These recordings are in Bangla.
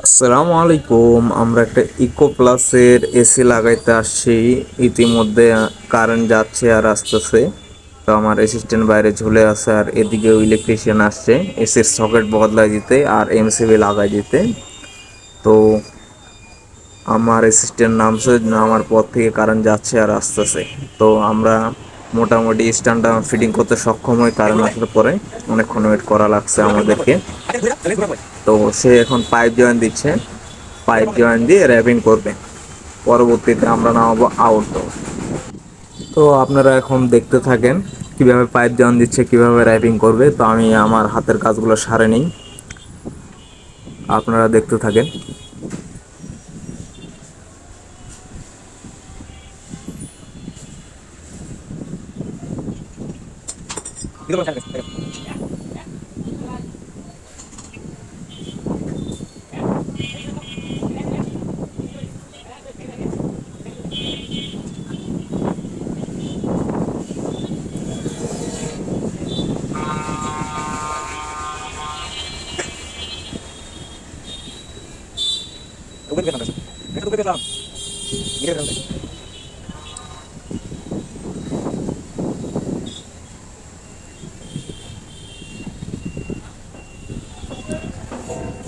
আসসালামু আলাইকুম। আমরা একটা ইকো প্লাসের এসি লাগাইতে আসছি। ইতিমধ্যে কারেন্ট যাচ্ছে আর আসতেছে। তো আমার অ্যাসিস্ট্যান্ট বাইরে ঝুলে আছে আর এদিকেও ইলেকট্রিশিয়ান আসছে এসির সকেট বদলাই দিতে আর এমসিবি লাগাই দিতে। তো আমার অ্যাসিস্ট্যান্ট নামছে, নামার পর থেকে কারেন্ট যাচ্ছে আর আসতেছে। তো আমরা মোটামুটি স্ট্যান্ডটা ফিটিং করতে সক্ষম হই। কারেন্ট আসার পরে অনেকক্ষণ ওয়েট করা লাগছে আমাদেরকে। তো সে এখন পাইপ জয়েন দিচ্ছে, পাইপ জয়েন দিয়ে র্যাপিং করবে। পরবর্তীতে আমরা নামাবো আউটডোর। তো আপনারা এখন দেখতে থাকেন কিভাবে পাইপ জয়েন দিচ্ছে, কিভাবে র্যাপিং করবে। তো আমি আমার হাতের কাজগুলো সারে নিই, আপনারা দেখতে থাকেন।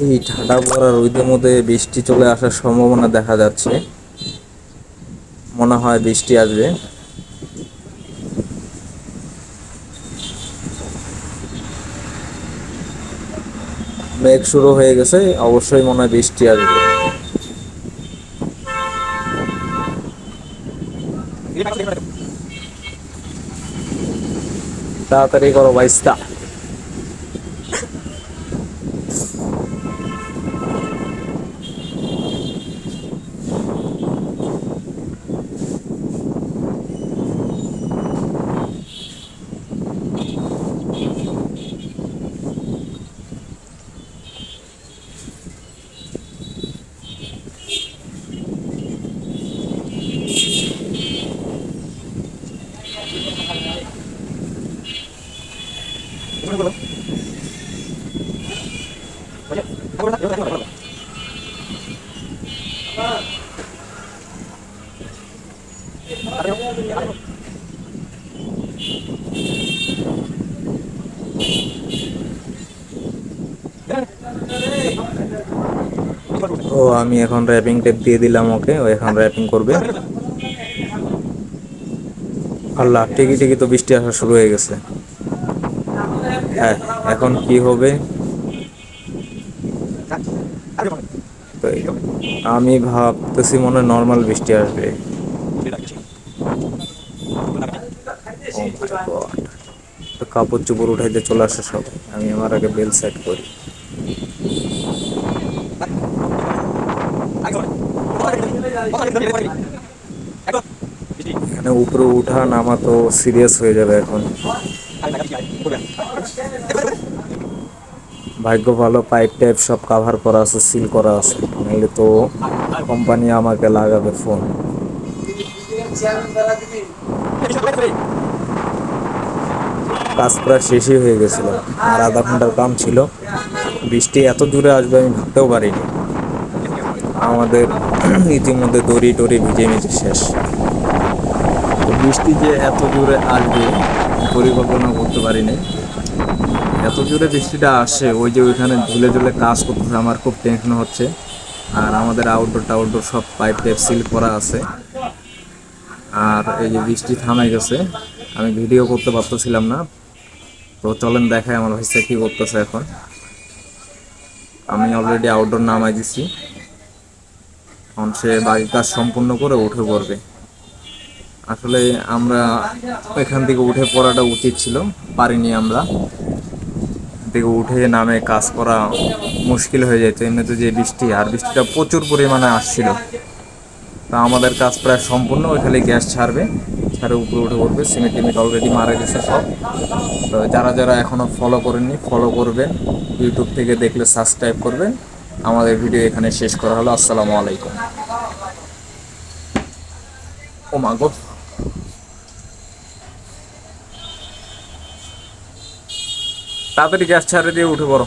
এই ঠান্ডা পড়া রোদের মধ্যে বৃষ্টি চলে আসার সম্ভাবনা দেখা যাচ্ছে। মনে হয় বৃষ্টি আসবে। মেঘ শুরু হয়ে গেছে, অবশ্যই মনে হয় বৃষ্টি আসবে। তাড়াতাড়ি করো বাইস্তা। তো আমি এখন র্যাপিং টেপ দিয়ে দিলাম ওকে, ও এখন র্যাপিং করবে। আল্লাহ, টিকি টিকি তো বৃষ্টি আসা শুরু হয়ে গেছে। হ্যাঁ, এখন কি হবে? তো আমি ভাবতেছি মনে হয় নর্মাল বৃষ্টি আসবে। ও মাই গড! তো কাপড় চোপড় উঠাইতে চলে আসে সবাই, আমি আমার আগে বেল সেট করি। এখানে উপরে উঠা নামা তো সিরিয়াস হয়ে যাবে এখন। ভাগ্য ভালো, পাইপ টাইপ সব কাভার করা আছে, সিল করা আছে, নাহলে তো কোম্পানি আমাকে লাগাবে ফোন। কাজ প্রায় শেষই হয়ে গেছিল, আর আধা ঘন্টার কাম ছিল। বৃষ্টি এত দূরে আসবে আমি ভাবতেও পারিনি। আমাদের ইতিমধ্যে দড়ি টড়ি ভিজে ভিজে শেষ। তো বৃষ্টি যে এত দূরে আসবে পরিকল্পনা করতে পারিনি। এত জোরে বৃষ্টিটা আসে, ওই যে ওইখানে ঝুলে ঝুলে কাজ করতেছে, আমার খুব টেনশন হচ্ছে। আর আমাদের আউটডোর টাউটডোর সব পাইপ টাইপ সিল করা আছে। আর এই যে বৃষ্টি থামে গেছে, আমি ভিডিও করতে পারতেছিলাম না। তো চলেন দেখাই আমার ভাইসা কি করতেছে এখন। আমি অলরেডি আউটডোর নামাই দিছি, এখন সে বাকি কাজ সম্পূর্ণ করে উঠে পড়বে। আসলে আমরা এখান থেকে উঠে পড়াটা উচিত ছিল, পারিনি আমরা। থেকে উঠে নামে কাজ করা মুশকিল হয়ে যেত, এমনিতে যে বৃষ্টি, আর বৃষ্টিটা প্রচুর পরিমাণে আসছিল। তা আমাদের কাজ প্রায় সম্পূর্ণ, ওই খালি গ্যাস ছাড়বে, ছাড়ে উপরে উঠে পড়বে। সিমেন্ট টিমেন্ট অলরেডি মারা গেছে সব। তো যারা যারা এখনও ফলো করেননি ফলো করবেন, ইউটিউব থেকে দেখলে সাবস্ক্রাইব করবেন। আমাদের ভিডিও এখানে শেষ করা হলো। আসসালামু আলাইকুম। ও মা গো! তাড়াতাড়ি গ্যাস ছাড়ে দিয়ে উঠে পড়ো।